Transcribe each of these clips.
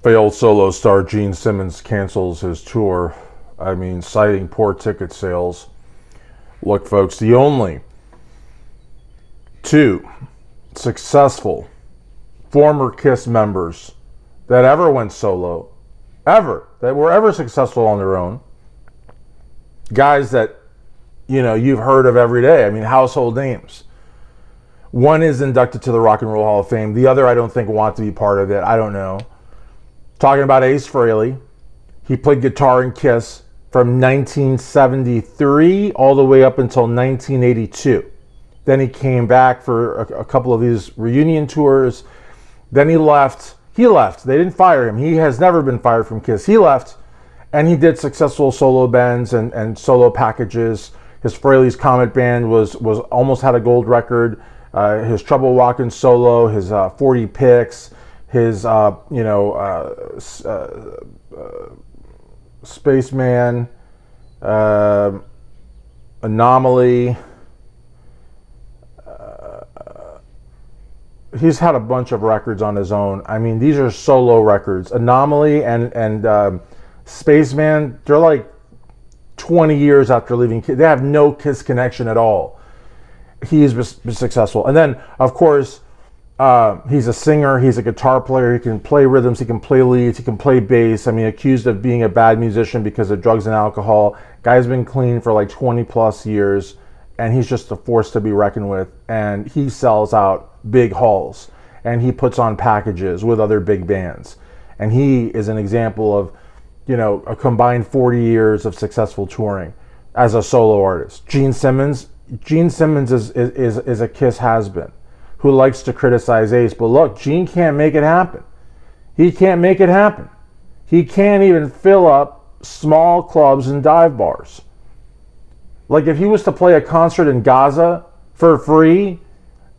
Failed solo star Gene Simmons cancels his tour. I mean, citing poor ticket sales. Look, folks, the only two successful former KISS members that ever went solo, that were ever successful on their own, guys that, you know, you've heard of every day. I mean, household names. One is inducted to the Rock and Roll Hall of Fame. The other, I don't think, want to be part of it. I don't know. Talking about Ace Frehley. He played guitar in KISS from 1973 all the way up until 1982. Then he came back for a couple of these reunion tours. Then he left. They didn't fire him. He has never been fired from KISS. He left, and he did successful solo bands and solo packages. His Frehley's Comet Band was almost had a gold record. His Trouble Walking solo, his 40 Picks, his Spaceman, Anomaly. He's had a bunch of records on his own. I mean, these are solo records. Anomaly and Spaceman, they're like 20 years after leaving KISS. They have no KISS connection at all. He's been successful. And then, of course, he's a singer. He's a guitar player. He can play rhythms. He can play leads. He can play bass. I mean, accused of being a bad musician because of drugs and alcohol. Guy's been clean for like 20 plus years, and he's just a force to be reckoned with. And he sells out big halls, and he puts on packages with other big bands. And he is an example of, you know, a combined 40 years of successful touring as a solo artist. Gene Simmons is a KISS has-been who likes to criticize Ace. But look, Gene can't make it happen. He can't make it happen. He can't even fill up small clubs and dive bars. Like, if he was to play a concert in Gaza for free,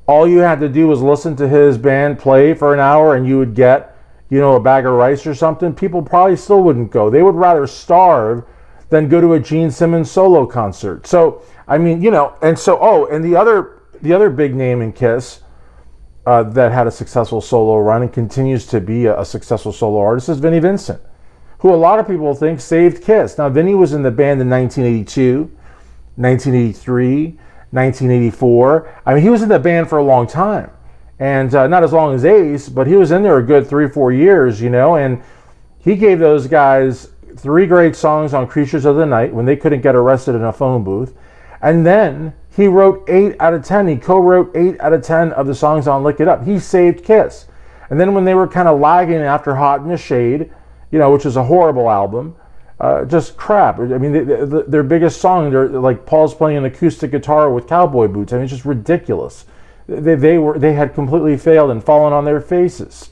all you had to do was listen to his band play for an hour and you would get, you know, a bag of rice or something. People probably still wouldn't go. They would rather starve than go to a Gene Simmons solo concert. So, I mean, you know, and so, and the other big name in KISS that had a successful solo run and continues to be a successful solo artist is Vinnie Vincent, who a lot of people think saved KISS. Now, Vinnie was in the band in 1982, 1983, 1984. I mean, he was in the band for a long time. And not as long as Ace, but he was in there a good 3-4 years, you know, and he gave those guys 3 great songs on Creatures of the Night when they couldn't get arrested in a phone booth. And then he wrote 8 out of 10. He co-wrote 8 out of 10 of the songs on Lick It Up. He saved KISS. And then when they were kind of lagging after Hot in the Shade, you know, which is a horrible album, just crap. I mean, their biggest song, they're like Paul's playing an acoustic guitar with cowboy boots. I mean, it's just ridiculous. They had completely failed and fallen on their faces.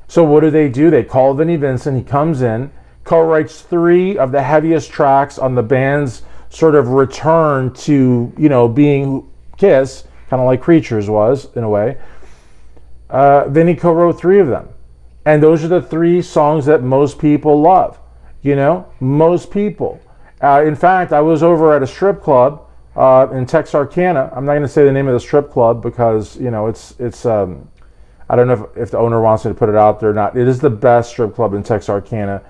So what do? They call Vinnie Vincent. He comes in, co-writes 3 of the heaviest tracks on the band's sort of return to, you know, being KISS, kind of like Creatures was in a way. Vinnie co-wrote 3 of them, and those are the 3 songs that most people love. You know, most people. In fact, I was over at a strip club in Texarkana. I'm not going to say the name of the strip club because, you know, it's I don't know if the owner wants me to put it out there or not. It is the best strip club in Texarkana.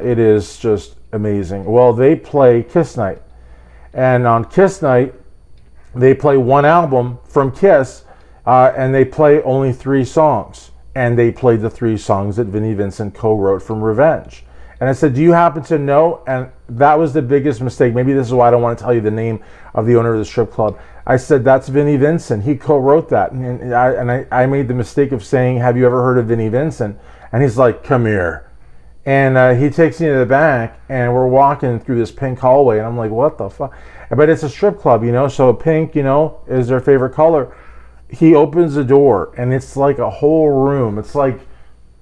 It is just amazing. Well, they play KISS Night. And on KISS Night, they play 1 album from KISS, and they play only 3 songs. And they played the 3 songs that Vinnie Vincent co-wrote from Revenge. And I said, do you happen to know? And that was the biggest mistake. Maybe this is why I don't want to tell you the name of the owner of the strip club. I said, that's Vinnie Vincent. He co-wrote that. And I made the mistake of saying, have you ever heard of Vinnie Vincent? And he's like, come here. And he takes me to the back, and we're walking through this pink hallway. And I'm like, what the fuck? But it's a strip club, you know, so pink, you know, is their favorite color. He opens the door, and it's like a whole room. It's like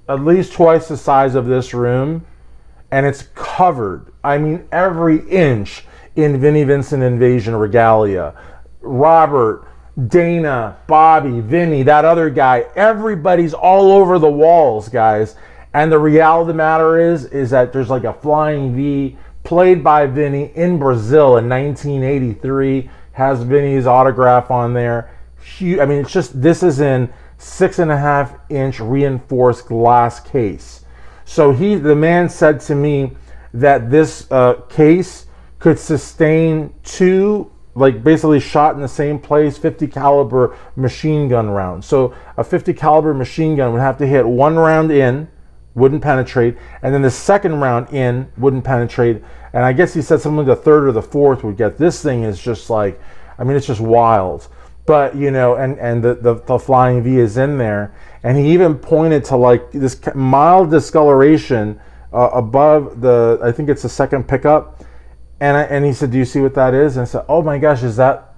at least twice the size of this room. And it's covered, I mean, every inch in Vinnie Vincent Invasion regalia. Robert, Dana, Bobby, Vinnie, that other guy, everybody's all over the walls, guys. And the reality of the matter is that there's like a flying V played by Vinnie in Brazil in 1983, has Vinnie's autograph on there. Huge, I mean, it's just, this is in 6.5-inch reinforced glass case. So the man said to me that this case could sustain 2, like basically shot in the same place, 50 caliber machine gun rounds. So a 50 caliber machine gun would have to hit 1 round in, wouldn't penetrate, and then the second round in wouldn't penetrate. And I guess he said something like the third or the fourth would get. This thing is just like, I mean, it's just wild. But, you know, and the Flying V is in there. And he even pointed to like this mild discoloration above I think it's the second pickup. And he said, "Do you see what that is?" And I said, "Oh my gosh, is that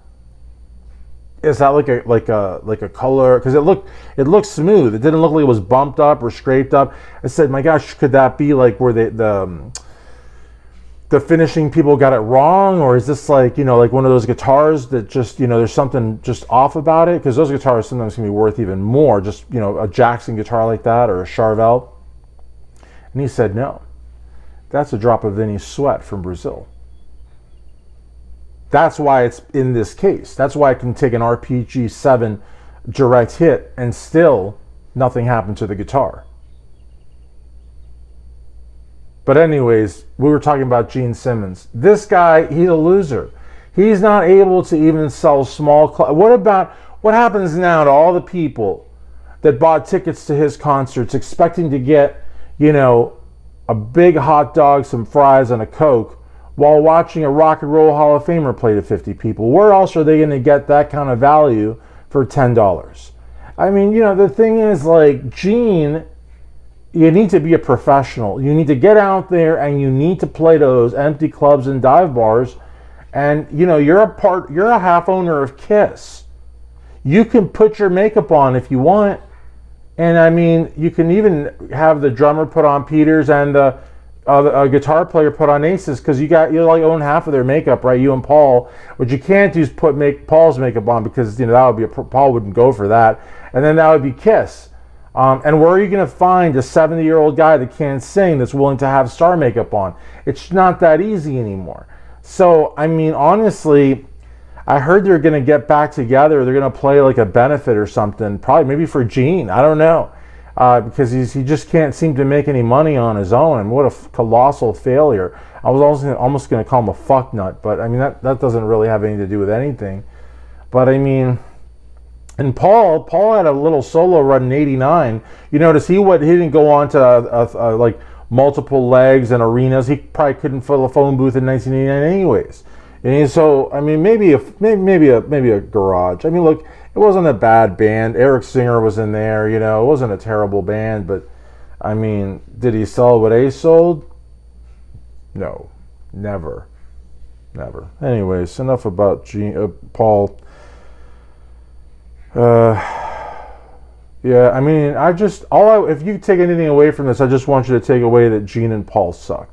like a color?" Because it looked smooth. It didn't look like it was bumped up or scraped up. I said, "My gosh, could that be like where the finishing people got it wrong, or is this like, you know, like one of those guitars that just, you know, there's something just off about it?" Because those guitars sometimes can be worth even more. Just, you know, a Jackson guitar like that or a Charvel. And he said, "No, that's a drop of Vinny's sweat from Brazil. That's why it's in this case. That's why I can take an RPG 7 direct hit and still nothing happened to the guitar." But anyways, we were talking about Gene Simmons. This guy, he's a loser. He's not able to even sell small what happens now to all the people that bought tickets to his concerts expecting to get, you know, a big hot dog, some fries, and a Coke while watching a Rock and Roll Hall of Famer play to 50 people? Where else are they going to get that kind of value for $10? I mean, you know, the thing is, like, Gene, you need to be a professional. You need to get out there and you need to play those empty clubs and dive bars. And, you know, you're a half owner of Kiss. You can put your makeup on if you want. And I mean, you can even have the drummer put on Peters and the guitar player put on Aces, because you like own half of their makeup, right? You and Paul. What you can't do is make Paul's makeup on, because, you know, that would be Paul wouldn't go for that, and then that would be Kiss. And where are you going to find a 70-year-old guy that can't sing that's willing to have star makeup on? It's not that easy anymore. So I mean, honestly, I heard they're going to get back together. They're going to play like a benefit or something, probably maybe for Gene. I don't know. Because he just can't seem to make any money on his own, and what a colossal failure. I was almost going to call him a fucknut, but I mean, that doesn't really have anything to do with anything. But I mean, and Paul had a little solo run in '89. You notice he didn't go on to like multiple legs and arenas. He probably couldn't fill a phone booth in 1989 anyways. And so I mean, maybe a garage. I mean, look, it wasn't a bad band. Eric Singer was in there, you know. It wasn't a terrible band, but I mean, did he sell what Ace sold? No, never. Anyways, enough about Paul. Yeah, I mean, if you take anything away from this, I just want you to take away that Gene and Paul suck.